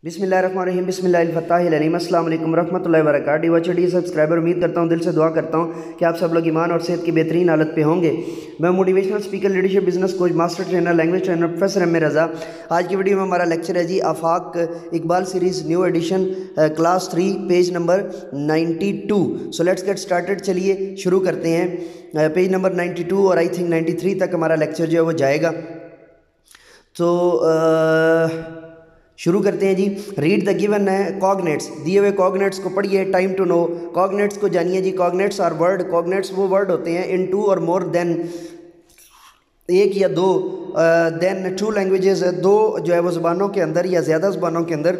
बिस्मिल्लाहिर्रहमानिर्रहीम बिस्मिल्लाहिल-फत्ताहिल-अलीम अस्सलाम वालेकुम रहमतुल्लाहि व बरकातुहू। डियर सब्सक्राइबर, उम्मीद करता हूँ, दिल से दुआ करता हूँ कि आप सब लोग ईमान और सेहत की बेहतरीन हालत पे होंगे। मैं motivational speaker, leadership, business coach, master trainer, language trainer professor M A Raza. आज की वीडियो में हमारा लेक्चर है जी Afaq Iqbal series new edition class 3 page number 92। So let's get started. चलिए शुरू करते हैं। पेज नंबर 92 और आई थिंक 93 तक हमारा लेक्चर जो है वो जाएगा। तो शुरू करते हैं जी। रीड द गिवन है कॉग्नेट्स, दिए हुए कॉग्नेट्स को पढ़िए। टाइम टू नो, कॉग्नेट्स को जानिए जी। कॉग्नेट्स आर वर्ड, कॉग्नेट्स वो वर्ड होते हैं इन टू और मोर देन, एक या दो, देन टू लैंग्वेजेस, दो जो है वो ज़बानों के अंदर या ज़्यादा ज़बानों के अंदर,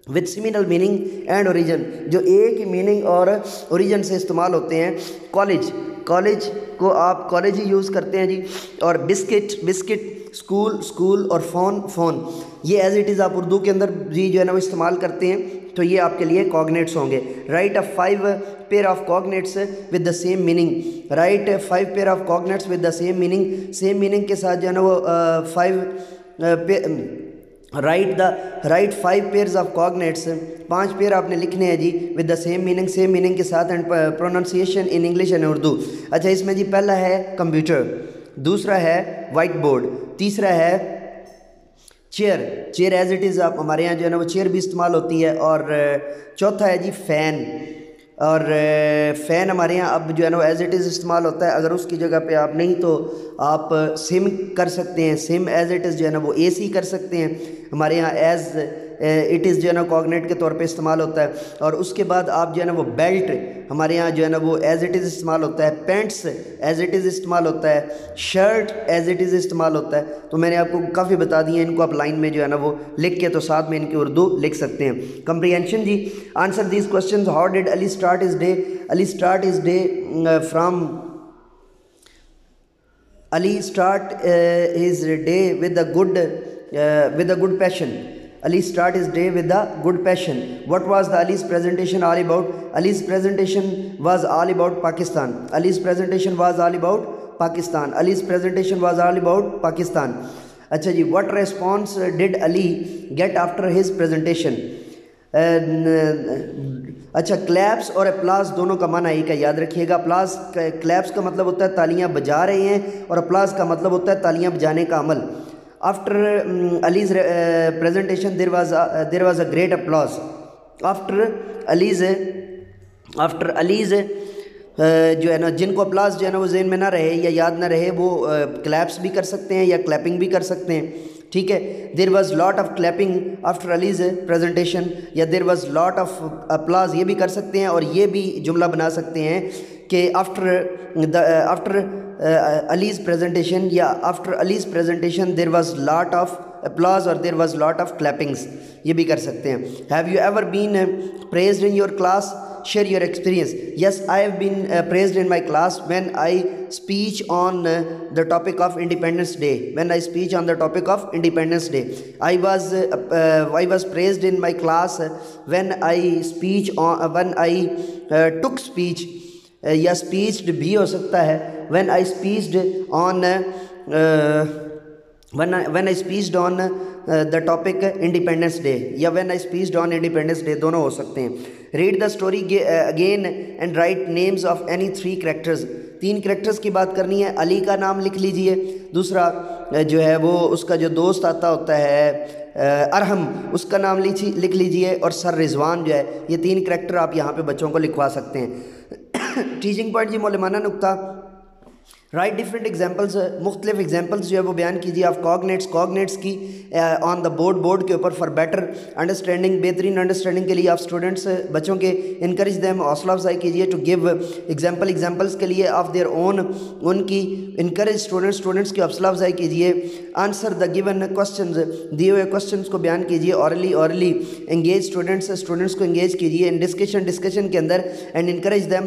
with similar meaning and origin, जो एक ही मीनिंग और ओरिजिन से इस्तेमाल होते हैं। कॉलेज, कॉलेज को आप कॉलेज ही यूज़ करते हैं जी। और बिस्किट, बिस्किट, स्कूल, स्कूल, और फ़ोन, फ़ोन, ये एज इट इज़ आप उर्दू के अंदर जी जो है ना वो इस्तेमाल करते हैं। तो ये आपके लिए कॉग्नेट्स होंगे। Write a 5 pair of cognates with the same meaning. Write 5 pair of cognates with the same meaning, same meaning के साथ जो है ना वो 5 write 5 pairs of cognates, 5 pair आपने लिखने हैं जी with the same meaning, same meaning के साथ, and pronunciation in English and Urdu. अच्छा, इसमें जी पहला है कंप्यूटर, दूसरा है वाइट बोर्ड, तीसरा है chair, chair as it is आप हमारे यहाँ जो है ना वो चेयर भी इस्तेमाल होती है। और चौथा है जी फ़ैन, और फ़ैन हमारे यहाँ अब जो है ना एज इट इज़ इस्तेमाल होता है। अगर उसकी जगह पे आप नहीं तो आप सिम कर सकते हैं, सिम एज इट इज़ जो है ना वो एसी कर सकते हैं। हमारे यहाँ एज इट इज़ जो है ना कॉग्नेट के तौर पे इस्तेमाल होता है। और उसके बाद आप जो है ना वो बेल्ट, हमारे यहाँ जो है ना वो एज इट इज़ इस्तेमाल होता है। पैंट्स एज इट इज़ इस्तेमाल होता है। शर्ट एज इट इज़ इस्तेमाल होता है। तो मैंने आपको काफ़ी बता दिए, इनको आप लाइन में जो है ना वो लिख के तो साथ में इनकी उर्दू लिख सकते हैं। कंप्रीहेंशन जी, answer these question. How did Ali start is day? Ali start is day from, Ali start his day with a good passion. Ali start his day with a good passion. What was the Ali's presentation all about? Ali's presentation was all about Pakistan. Ali's presentation was all about Pakistan. Ali's presentation was all about Pakistan. अच्छा जी, what response did Ali get after his presentation? अच्छा, claps और applause दोनों का माना एक है, याद रखिएगा। अप्लास, क्लैप्स का मतलब होता है तालियां बजा रहे हैं, और अप्लास का मतलब होता है तालियां बजाने का अमल। After Ali's presentation there was a great applause. After Ali's जो है ना, जिनको अप्लास जो है ना वो जेहन में ना रहे या याद ना रहे, वो क्लैप्स भी कर सकते हैं या क्लैपिंग भी कर सकते हैं। ठीक है, देर was lot of clapping after Ali's presentation, या देर वॉज लॉट ऑफ अप्लाज, ये भी कर सकते हैं। और ये भी जुमला बना सकते हैं कि आफ्टर अलीज प्रेजेंटेशन, या after Ali's presentation there was lot of applause और there was lot of clappings, ये भी कर सकते हैं। Have you ever been praised in your class? Share your experience. Yes, I have been praised in my class when I speech on the topic of Independence Day. When I speech on the topic of Independence Day, I was praised in my class when I speech on when I took speech, या speeched भी हो सकता है। When I speeched on when I speeched on the topic Independence Day, या when I speeched on Independence Day, दोनों हो सकते हैं। Read the story again and right names of any 3 characters. 3 characters की बात करनी है। अली का नाम लिख लीजिए, दूसरा जो है वो उसका जो दोस्त आता होता है अरहम, उसका नाम लिख लीजिए, और सर रिजवान जो है, ये 3 कैरेक्टर आप यहाँ पे बच्चों को लिखवा सकते हैं। टीचिंग पॉइंट जी, मौलमाना नुक्ता। राइट डिफरेंट एग्जाम्पल्स, मुख्तलिफ एग्जाम्पल्स जो है वो बयान कीजिए आप कॉग्नेट्स की ऑन द बोर्ड के ऊपर फॉर बेटर अंडरस्टैंडिंग, बेहतरीन अंडरस्टैंडिंग के लिए आप स्टूडेंट्स बच्चों के इनकरेज देम, हौसला अफजाई कीजिए। टू गिव एग्जाम्पल्स के लिए ऑफ देयर ओन, उनकी इनकरेज स्टूडेंट्स की हौसला अफजाई कीजिए। आंसर द गिवन क्वेश्चन, दिए हुए क्वेश्चन को बयान कीजिए। ऑरली एंगेज स्टूडेंट्स को एंगेज कीजिए इन डिस्कशन के अंदर, and encourage them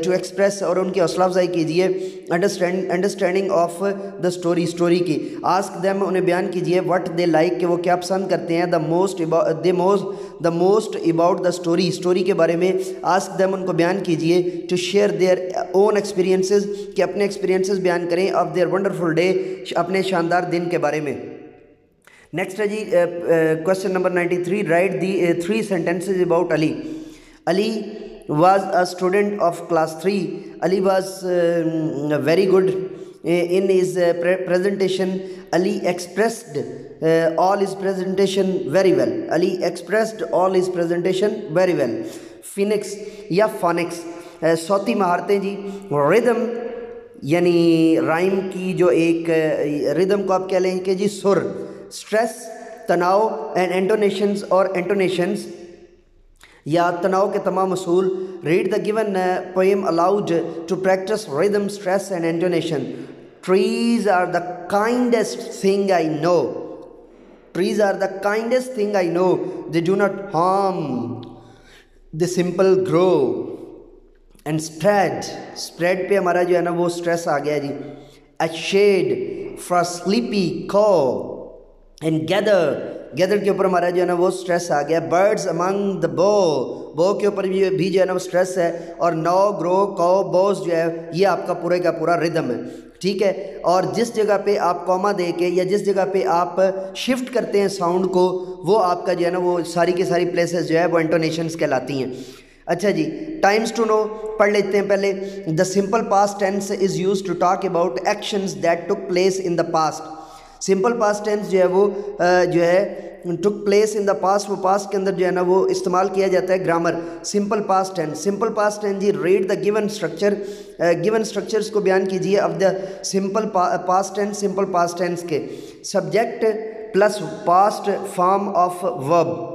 to express, और उनकी हौसला अफजाई कीजिए। अंडरस्टैंडिंग ऑफ द स्टोरी की। आस्क देम, उन्हें बयान कीजिए व्हाट दे लाइक, कि वो क्या पसंद करते हैं। The most about the story के बारे में आस्क देम, उनको बयान कीजिए। To share their own experiences, कि अपने एक्सपीरियंसेस बयान करें ऑफ देयर वंडरफुल डे, अपने शानदार दिन के बारे में। नेक्स्ट है जी question number 93, write the 3 sentences about Ali. Ali was a student of class 3. Ali was very good in his presentation. Ali expressed all his presentation very well. Ali expressed all his presentation very well. Phoenix या phonics सौती महारतें जी. Rhythm यानी rhyme की जो एक rhythm को आप कह लें कि जी सुर. स्ट्रेस तनाव एंड एंटोनेशंस और एंटोनेशंस या तनाव के तमाम असूल. Read the given poem aloud to practise rhythm stress and intonation. Trees are the kindest thing I know. Trees are the kindest thing I know. They do not harm. They simple grow and spread. Spread पे हमारा जो है ना वो stress आ गया जी. A shade for sleepy cow and gather. Gather के ऊपर हमारा जो है ना वो स्ट्रेस आ गया. बर्ड्स अमंग द बो के ऊपर भी जो है ना वो स्ट्रेस है. और नो ग्रो कॉ बोस जो है ये आपका पूरे का पूरा रिदम है. ठीक है. और जिस जगह पे आप कॉमा दे के या जिस जगह पे आप शिफ्ट करते हैं साउंड को, वो आपका जो है ना वो सारी की सारी प्लेसेस जो है वो इंटोनेशंस कहलाती हैं. अच्छा जी, टाइम्स टू नो पढ़ लेते हैं पहले. The simple past tense is use to talk about actions that took place in the past. Simple past tense जो है वो जो है took place in the past, वो पास्ट के अंदर जो है ना वो इस्तेमाल किया जाता है. Grammar simple past tense. Simple past tense जी, read the given structure. Given structures को बयान कीजिए of the simple past tense. Simple past tense के subject plus past form of verb.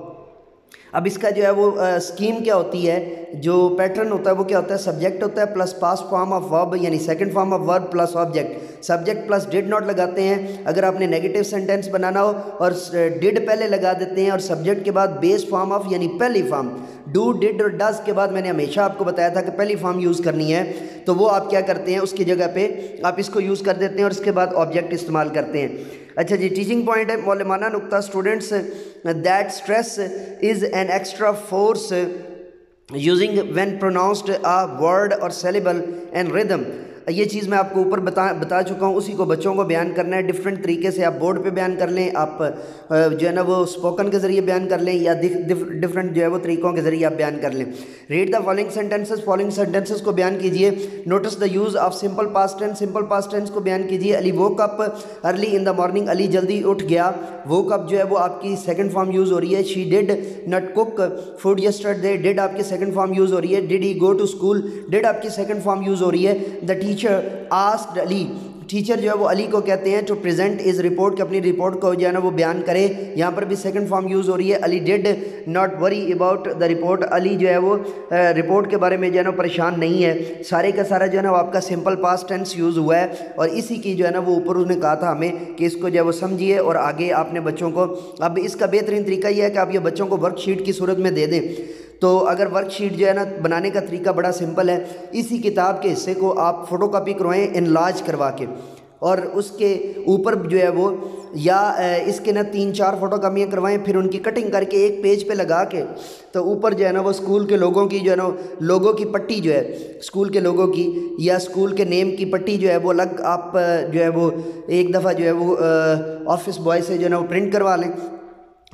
अब इसका जो है वो स्कीम क्या होती है, जो पैटर्न होता है वो क्या होता है, सब्जेक्ट होता है plus past form of verb यानी second form of verb plus object. Subject plus did not लगाते हैं अगर आपने नेगेटिव सेंटेंस बनाना हो, और डिड पहले लगा देते हैं और सब्जेक्ट के बाद बेस फॉर्म ऑफ यानी पहली फॉर्म. डू डिड और डज के बाद मैंने हमेशा आपको बताया था कि पहली फॉर्म यूज़ करनी है, तो वो आप क्या करते हैं उसकी जगह पे आप इसको यूज़ कर देते हैं और इसके बाद ऑब्जेक्ट इस्तेमाल करते हैं. अच्छा जी, टीचिंग पॉइंट है मौलमाना नुक्ता. Students that stress is an extra force using when pronounced a word और सेलेबल एंड रिदम. ये चीज़ मैं आपको ऊपर बता चुका हूँ, उसी को बच्चों को बयान करना है. डिफरेंट तरीके से आप बोर्ड पे बयान कर लें, आप जो है ना वो स्पोकन के ज़रिए बयान कर लें, या डिफरेंट जो है वो तरीक़ों के ज़रिए आप बयान कर लें. Read the following sentences. Following sentences को बयान कीजिए. Notice the use of simple past tense. Simple past tense को बयान कीजिए. Ali woke up early in the morning. Ali जल्दी उठ गया. वोक अप जो है वो आपकी सेकंड फॉर्म यूज़ हो रही है. She did not cook food yesterday. Did आपकी सेकंड फॉर्म यूज़ हो रही है. Did he go to school. Did आपकी सेकंड फॉर्म यूज़ हो रही है. The teacher asked Ali. Teacher जो है वो अली को कहते हैं टू प्रेजेंट इज रिपोर्ट, कि अपनी रिपोर्ट को जो है ना वो बयान करे. यहाँ पर भी सेकंड फॉर्म यूज़ हो रही है. Ali did not worry about the report. Ali जो है वो रिपोर्ट के बारे में जो है ना परेशान नहीं है. सारे का सारा जो है ना वो आपका सिंपल पास्ट टेंस यूज़ हुआ है, और इसी की जो है ना वो ऊपर उसने कहा था हमें कि इसको जो है वो समझिए और आगे आपने बच्चों को. अब इसका बेहतरीन तरीका यह है कि आप ये बच्चों को वर्कशीट की सूरत में दे दें. तो अगर वर्कशीट जो है ना बनाने का तरीका बड़ा सिंपल है. इसी किताब के हिस्से को आप फ़ोटोकॉपी करवाएं इनलार्ज करवा के, और उसके ऊपर जो है वो या इसके ना 3-4 फ़ोटोकॉपियाँ करवाएं, फिर उनकी कटिंग करके एक पेज पे लगा के, तो ऊपर जो है ना वो स्कूल के लोगों की जो है ना लोगों की पट्टी जो है स्कूल के लोगों की या स्कूल के नेम की पट्टी जो है वो अलग आप जो है वो एक दफ़ा जो है वो ऑफिस बॉय से जो है ना वो प्रिंट करवा लें,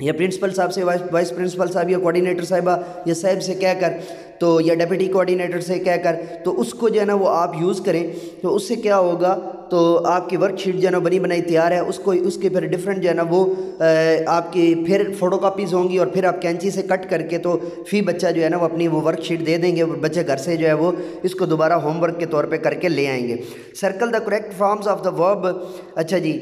या प्रिंसिपल साहब से, वाइस प्रिंसिपल साहब या कोऑर्डिनेटर साहिबा या साहब से कहकर, तो या डिप्टी कोऑर्डिनेटर से कहकर, तो उसको जो है ना वो आप यूज़ करें. तो उससे क्या होगा, तो आपकी वर्कशीट जो है ना बनी बनाई तैयार है. उसको उसके फिर डिफरेंट जो है ना वो आपकी फिर फ़ोटोकॉपीज़ होंगी, और फिर आप कैंची से कट करके तो फी बच्चा जो है ना वो अपनी वो वर्कशीट दे देंगे. बच्चे घर से जो है वो इसको दोबारा होमवर्क के तौर पर करके ले आएंगे. Circle the correct forms of the verb. अच्छा जी,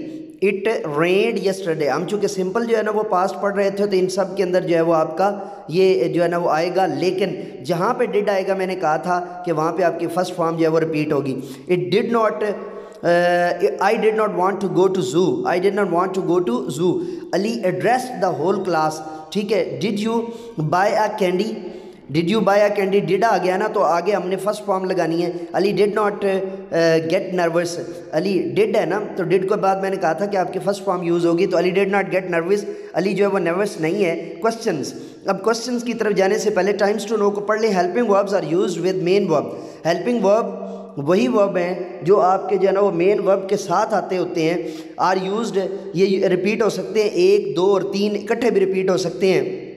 इट रेड यस्टरडे. हम चूँकि सिंपल जो है ना वो पास्ट पढ़ रहे थे, तो इन सब के अंदर जो है वो आपका ये जो है ना वो आएगा. लेकिन जहाँ पे डिड आएगा मैंने कहा था कि वहाँ पे आपकी फर्स्ट फॉर्म जो है वो रिपीट होगी. It did not I did not want to go to zoo. I did not want to go to zoo. Ali addressed the whole class. ठीक है. Did you buy a candy. Did you buy a candy. Did आ गया ना, तो आगे हमने first form लगानी है. Ali did not get nervous. Ali did है ना, तो डिड के बाद मैंने कहा था कि आपकी फर्स्ट फॉर्म यूज़ होगी. तो Ali did not get nervous. Ali जो है वो नर्वस नहीं है. क्वेश्चंस. अब क्वेश्चंस की तरफ जाने से पहले टाइम्स टू नो को पढ़ लें. Helping verbs are used with main verb. Helping verb वही वर्ब हैं जो आपके जो है ना वो मेन वर्ब के साथ आते होते हैं। आर यूज्ड, ये रिपीट हो सकते हैं, 1, 2 और 3 इकट्ठे भी रिपीट हो सकते हैं।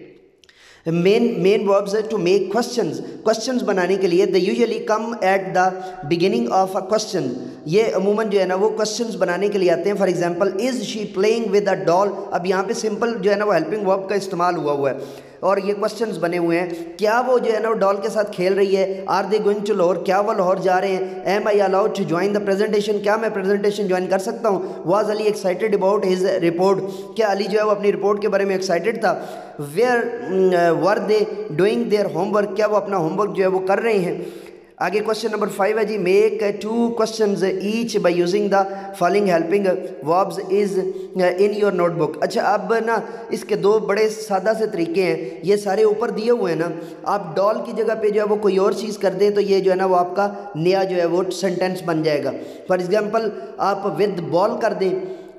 Main verbs to make questions बनाने के लिए, they usually come at the beginning of a question, ये अमूमन जो है ना वो क्वेश्चंस बनाने के लिए आते हैं। For example, is she playing with a doll, अब यहाँ पे सिंपल जो है ना वो हेल्पिंग वर्ब का इस्तेमाल हुआ है और ये क्वेश्चंस बने हुए हैं। क्या वो जो है ना वो डॉल के साथ खेल रही है? Are they going to Lahore, क्या वो लाहौर जा रहे हैं? Am I allowed to join the presentation, क्या मैं प्रेजेंटेशन ज्वाइन कर सकता हूँ? Was Ali excited about his report, क्या अली जो है वो अपनी रिपोर्ट के बारे में एक्साइटेड था? Where were they doing their homework, क्या वो अपना होमवर्क जो है वो कर रहे हैं? आगे क्वेश्चन नंबर 5 है जी, make 2 questions each by using the following helping verbs is in your notebook. अच्छा, अब ना इसके 2 बड़े सादा से तरीके हैं, ये सारे ऊपर दिए हुए हैं ना। आप डॉल की जगह पे जो है वो कोई और चीज़ कर दें तो ये जो है ना वो आपका नया जो है वो सेंटेंस बन जाएगा। फॉर एग्जाम्पल, आप विद बॉल कर दें,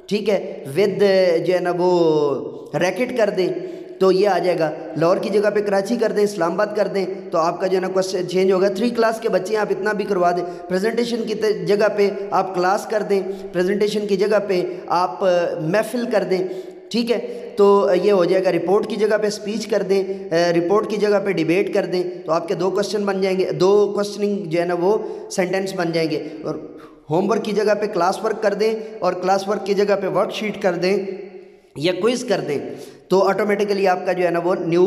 ठीक है, विद जो है ना वो रैकेट कर दें तो ये आ जाएगा। लाहौर की जगह पे कराची कर दें, इस्लामाबाद कर दें तो आपका जो है ना क्वेश्चन चेंज होगा। 3 क्लास के बच्चे आप इतना भी करवा दें, प्रेजेंटेशन की जगह पे आप क्लास कर दें, प्रेजेंटेशन की जगह पे आप महफिल कर दें, ठीक है, तो ये हो जाएगा। रिपोर्ट की जगह पे स्पीच कर दें, रिपोर्ट की जगह पे डिबेट कर दें तो आपके 2 क्वेश्चन बन जाएंगे, 2 क्वेश्चनिंग जो है ना वो सेंटेंस बन जाएंगे। और होमवर्क की जगह पे क्लास वर्क कर दें और क्लास वर्क की जगह पे वर्कशीट कर दें या क्विज कर दें तो ऑटोमेटिकली आपका जो है ना वो न्यू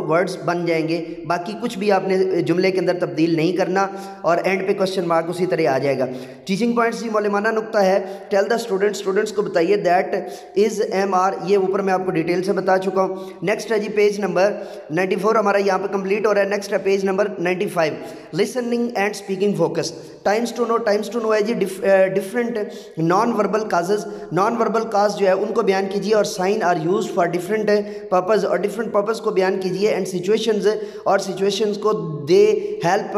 वर्ड्स बन जाएंगे। बाकी कुछ भी आपने जुमले के अंदर तब्दील नहीं करना और एंड पे क्वेश्चन मार्क उसी तरह आ जाएगा। टीचिंग पॉइंट्स, ये मौलिमाना नुक्ता है। टेल द स्टूडेंट्स को बताइए दैट इज एम आर, ये ऊपर मैं आपको डिटेल से बता चुका हूँ। नेक्स्ट है जी पेज नंबर 94 हमारा यहाँ पे कंप्लीट हो रहा है। नेक्स्ट है page number 95, listening and speaking focus. Times to know है जी different non verbal causes, non verbal cause जो है उनको बयान कीजिए और sign are use for different purpose, और डिफरेंट पर्पस को बयान कीजिए। एंड सिचुएशंस, और सिचुएशंस को they help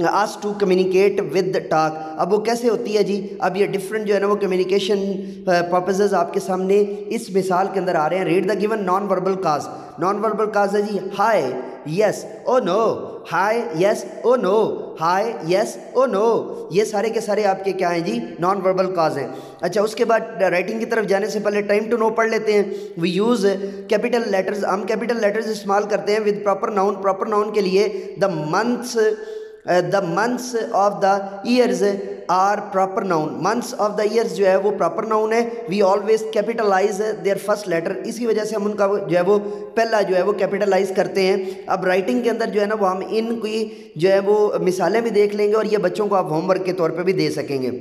us to communicate with talk. अब वो कैसे होती है जी? अब ये डिफरेंट जो है ना वो कम्युनिकेशन पर्पसेस आपके सामने इस मिसाल के अंदर आ रहे हैं। Read the given non verbal cause. Non verbal cause है जी hi, yes, oh no, hi, yes, oh no, hi, yes, oh no, ये सारे के सारे आपके क्या हैं जी? नॉन वर्बल काज हैं। अच्छा, उसके बाद राइटिंग की तरफ जाने से पहले टाइम टू नो पढ़ लेते हैं। वी यूज़ कैपिटल लेटर्स, हम कैपिटल लेटर्स इस्तेमाल करते हैं with proper noun. Proper noun के लिए the months of the years are proper noun. Months of the years जो है वो प्रॉपर नाउन है। We always capitalise their first letter, इसी वजह से हम उनका जो है वो पहला जो है वो कैपिटलाइज करते हैं। अब राइटिंग के अंदर जो है ना वो हम इनकी जो है वो मिसालें भी देख लेंगे और ये बच्चों को आप होमवर्क के तौर पे भी दे सकेंगे।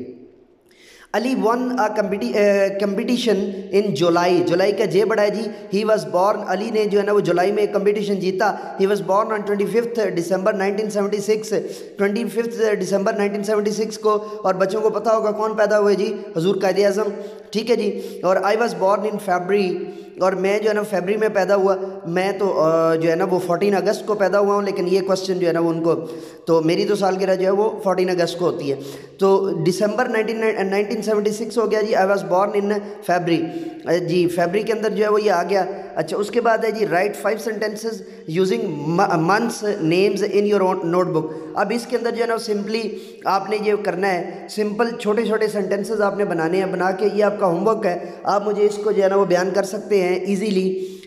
Ali won a competition in July का जे बड़ा है जी। ही वॉज बॉर्न, अली ने जो है ना वो जुलाई में कंपटीशन जीता। ही वॉज बॉर्न ऑन 25 दिसंबर 1976, 25 दिसंबर 1976 को। और बच्चों को पता होगा कौन पैदा हुए जी? हुजूर कायदे आज़म, ठीक है जी। और आई वॉज बॉर्न इन फरवरी, और मैं जो है ना फरवरी में पैदा हुआ। मैं तो जो है ना वो 14 अगस्त को पैदा हुआ हूँ, लेकिन ये क्वेश्चन जो है ना वो उनको, तो मेरी तो सालगिरह जो है वो 14 अगस्त को होती है। तो दिसंबर 1976 हो गया जी। आई वॉज बॉर्न इन फरवरी जी, फरवरी के अंदर जो है वो ये आ गया। अच्छा, उसके बाद है जी write 5 sentences using months names in your own notebook. अब इसके अंदर जो है ना सिंपली आपने ये करना है, सिंपल छोटे छोटे सेंटेंसेस आपने बनाने हैं। बना के ये आपका होमवर्क है, आप मुझे इसको जो है ना वो बयान कर सकते हैं इजीली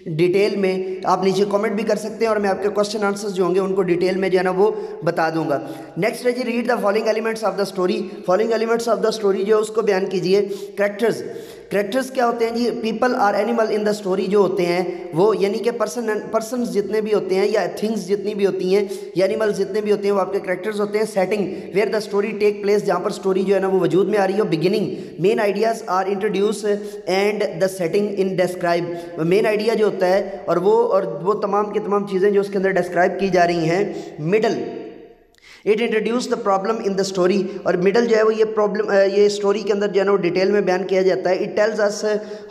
डिटेल में। आप नीचे कमेंट भी कर सकते हैं और मैं आपके क्वेश्चन आंसर्स जो होंगे उनको डिटेल में जो है ना वो बता दूंगा। नेक्स्ट है जी read the following elements of the story. Following elements of the story जो है उसको बयान कीजिए। कैरेक्टर्स क्या होते हैं जी? People are animal in the story जो होते हैं वो, यानी कि पर्सन्स जितने भी होते हैं या थिंग्स जितनी भी होती हैं या एनिमल्स जितने भी होते हैं वो आपके कैरेक्टर्स होते हैं। Setting, where the story take place, जहाँ पर स्टोरी जो है ना वो वजूद में आ रही हो। Beginning, main ideas are introduce and the setting in describe. Main idea जो होता है और वो तमाम की तमाम चीज़ें जो उसके अंदर डिस्क्राइब की जा रही हैं। Middle, it introduce the problem in the story, और मिडल जो है वो ये प्रॉब्लम ये स्टोरी के अंदर जो है ना वो डिटेल में बयान किया जाता है। It tells us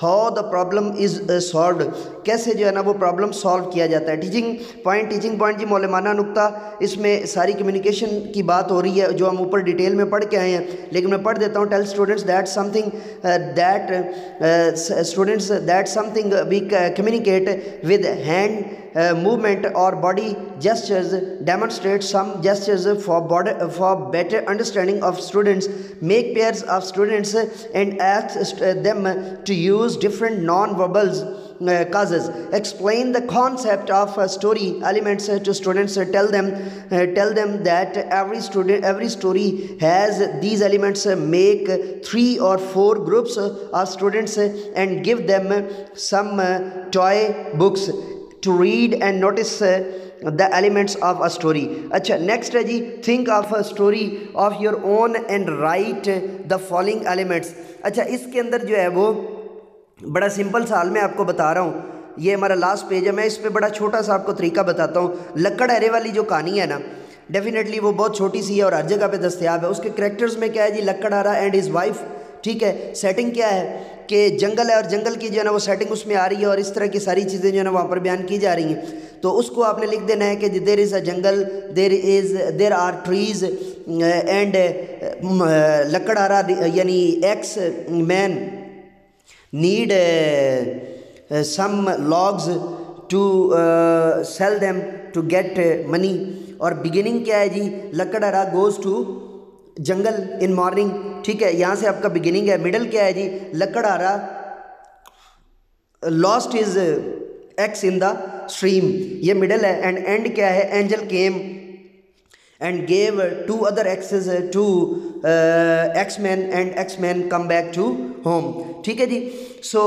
how the problem is solved, कैसे जो है ना वो प्रॉब्लम सॉल्व किया जाता है। टीचिंग पॉइंट जी मौलिमाना नुक्ता, इसमें सारी कम्युनिकेशन की बात हो रही है जो हम ऊपर डिटेल में पढ़ के आए हैं, लेकिन मैं पढ़ देता हूँ। Tell students that something we communicate with hand movement or body gestures, demonstrate some gestures resources for better understanding of students. Make pairs of students and ask them to use different non-verbal causes. Explain the concept of story elements to students. Tell them that every story has these elements. Make 3 or 4 groups of students and give them some toy books to read and notice the elements of a story. अच्छा, next है जी, think of a story of your own and write the following elements. अच्छा, इसके अंदर जो है वो बड़ा simple सा हाल मैं आपको बता रहा हूँ, ये हमारा लास्ट पेज है, मैं इस पे बड़ा छोटा सा आपको तरीका बताता हूँ। लक्कड़ एरे वाली जो कहानी है ना, डेफिनेटली वो बहुत छोटी सी है और हर जगह पे दस्तयाब है। उसके करेक्टर्स में क्या है जी, लक्कड़हारा एंड हिज वाइफ, ठीक है। सेटिंग क्या है कि जंगल है और जंगल की जो है ना वो सेटिंग उसमें आ रही है और इस तरह की सारी चीज़ें जो है ना वहाँ पर बयान की जा रही हैं। तो उसको आपने लिख देना है कि there is a jungle, there are trees and लक्कड़हारा यानी axe man need some logs to sell them to get money। और बिगिनिंग क्या है जी, लक्कड़हारा goes to jungle in morning, ठीक है, यहाँ से आपका बिगिनिंग है। मिडल क्या है जी, लक्कड़हारा lost is axe in the stream, ये मिडल है। एंड एंड क्या है, angel came and gave 2 other axes to X-Men and X-Men come back to home, ठीक है जी। So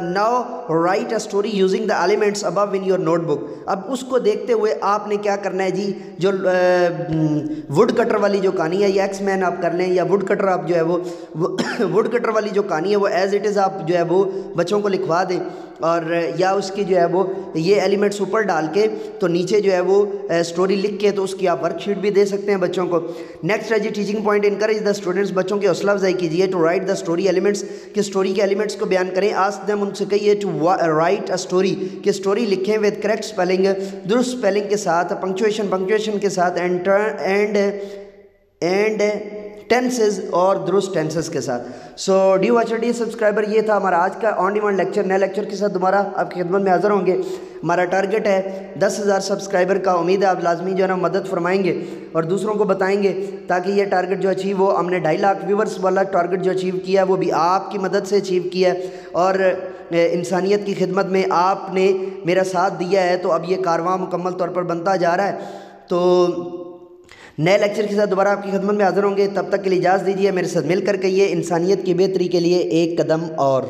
now write a story using the elements above in your notebook। अब उसको देखते हुए आपने क्या करना है जी, जो वुड कटर वाली जो कहानी है, या X-Men आप कर लें या वुड कटर आप जो है वो वुड कटर वाली जो कहानी है वो एज इट इज़ आप जो है वो बच्चों को लिखवा दें, और या उसकी जो है वो ये एलिमेंट्स ऊपर डाल के तो नीचे जो है वो स्टोरी लिख के तो उसकी आप वर्कशीट भी दे सकते हैं बच्चों को। नेक्स्ट है जी, teaching point, encourage the students, बच्चों की हौसला अफजाई कीजिए to write the story elements, कि स्टोरी के एलिमेंट्स को बयान करें। आस्क देम, उनसे कहिए टू राइट अ स्टोरी, कि स्टोरी लिखें विद करेक्ट स्पेलिंग, दुरुस्त स्पेलिंग के साथ, पंक्चुएशन के साथ, एंड टेंसेज और दुरुस्त टेंसेज के साथ। सो डी वॉचर डी सब्सक्राइबर, ये था हमारा आज का ऑन डिमांड लेक्चर। नए लेक्चर के साथ दोबारा आपकी खिदमत में हाजिर होंगे। हमारा टारगेट है 10,000 सब्सक्राइबर का। उम्मीद है आप लाजमी जो है ना मदद फरमाएंगे और दूसरों को बताएंगे ताकि ये टारगेट जो अचीव हो। हमने 2.5 लाख व्यूवर्स वाला टारगेट जो अचीव किया वो भी आपकी मदद से अचीव किया और इंसानियत की खिदमत में आपने मेरा साथ दिया है, तो अब ये कारवां मुकम्मल तौर पर बनता जा रहा है। तो नए लेक्चर के साथ दोबारा आपकी खिदमत में हाजिर होंगे। तब तक के लिए इजाज़त दीजिए। मेरे साथ मिलकर कहिए, इंसानियत की बेहतरी के लिए एक कदम और।